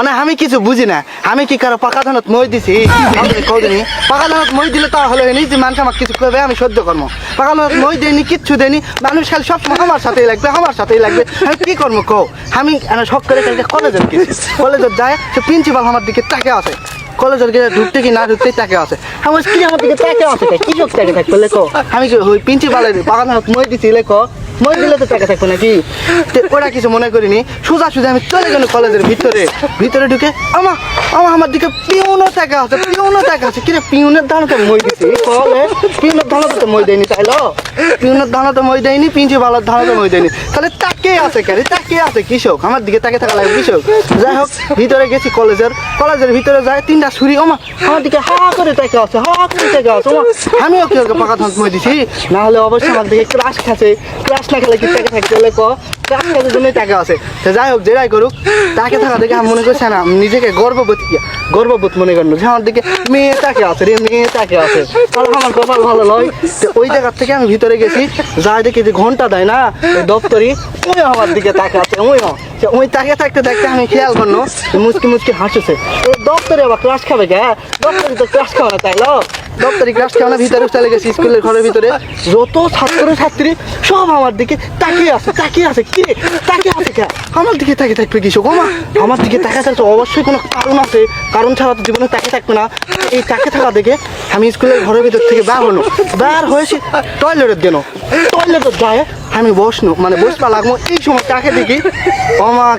মানে আমি কিছু বুঝি না, আমি কি কারো পাকা ধানত মই দিছি? কদিনই পাকা ধানত মই দিলে তা হলো এনি যে মানুষ আমাকে কিছু করবে আমি সহ্য করবো। পাকা ধানত মই দেয়নি, কিচ্ছু দেয়নি, মানুষ খালি সবসময় আমার সাথেই লাগবে, আমার সাথেই লাগবে। আমি কি করবো কও? আমি শখ করে কালকে কলেজে গেছি, কলেজে যায় সে প্রিন্সিপাল আমার দিকে তাকে আছে, কলেজের গেলে ঢুকতে কি না ঢুকতেই তাকে আছে। আমার কি আমার দিকে তাকে আছে, কি সব তাকে থাকবে লেখো? আমি কি ওই প্রিন্সিপালের পাকা ধানত মই দিছি লেখো? মই দিলে তো টাকা থাকবে নাকি? ওরা কিছু মনে করিনি, সোজা সোজা আমি চলে গেল কলেজের ভিতরে ঢুকে আমার দিকে পিউনও টাকা আছে, পিউনও টাকা আছে। কিরে পিউনের ধানতে মই দিছি? কলে পিউনের ধানতে তো মই দেয়নি, তাইলো পিউনের ধানতে মই দেয়নি, প্রিন্সিপালের ধানতে মই দেয়নি, তাহলে তাকে আছে কেন? তাকে আছে কৃষক, আমার দিকে তাকে থাকা লাগে কৃষক। যাই হোক ভিতরে গেছি কলেজের ভিতরে যায় তিনটা ছুরি, আমার দিকে হা করে তাকে আছে, হা করে তাকে আছে। আমিও কি ওকে পাকা ধান মই দিছি? না হলে অবশ্যই আমার দিকে ক্রাশ খাচ্ছে, ক্রাশ না খেলে কি টাকা থাকতে হলে ক্রাশ খাওয়ার জন্যই টাকা আছে। যাই হোক যেটাই করুক, তাকে থাকা দেখে আমি মনে করছি না নিজেকে গর্ববোধ মনে করলো যে আমার দিকে মেয়ে তাকে আছে রে, মেয়ে তাকে আছে, তাহলে আমার কপাল ভালো নয়। ওই জায়গার থেকে আমি ভিতরে গেছি, যাই দেখি যে ঘন্টা দেয় না দপ্তরি, ওই আমার দিকে তাকে আছে, ওই তাকে থাকতে দেখতে আমি খেয়াল করলো মুচকি হাসছে। ওই দপ্তরে আবার ক্লাস খাবে কে? দপ্তরি তো ক্লাস খাওয়া না, তাইলো দপ্তরি ক্লাস খাওয়া না। ভিতরে চলে গেছি স্কুলের ঘরের ভিতরে, যত ছাত্রছাত্রী সব আমার দিকে তাকিয়ে আছে কি তাকিয়ে আছে কে? আমার দিকে তাকিয়ে থাকবে কৃষক? আমার দিকে তাকিয়ে থাকছে অবশ্যই কোনো কারণ আছে, কারণ ছাড়া তো জীবনে তাকিয়ে থাকবে না। এই তাকিয়ে থাকা দেখে আমি স্কুলের ঘরের ভিতর থেকে বার হয়েছি টয়লেটের জন্য। টয়লেটে যায় আমি বসবা লাগবো, এই সময় তাকে দেখি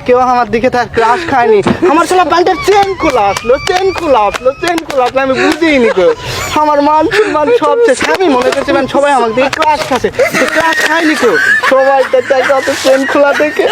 কেউ আমার দিকে তার ক্লাস খায়নি। আমার ছেলে প্যান্টের চেন খোলা আসলো, আমি বুঝিনি কেউ। আমার মান সব শেষ। আমি মনে করছি সবাই আমার দিকে ক্লাস খাচ্ছে, ক্লাস খায়নি কেউ, সবাই চেন খোলা দেখে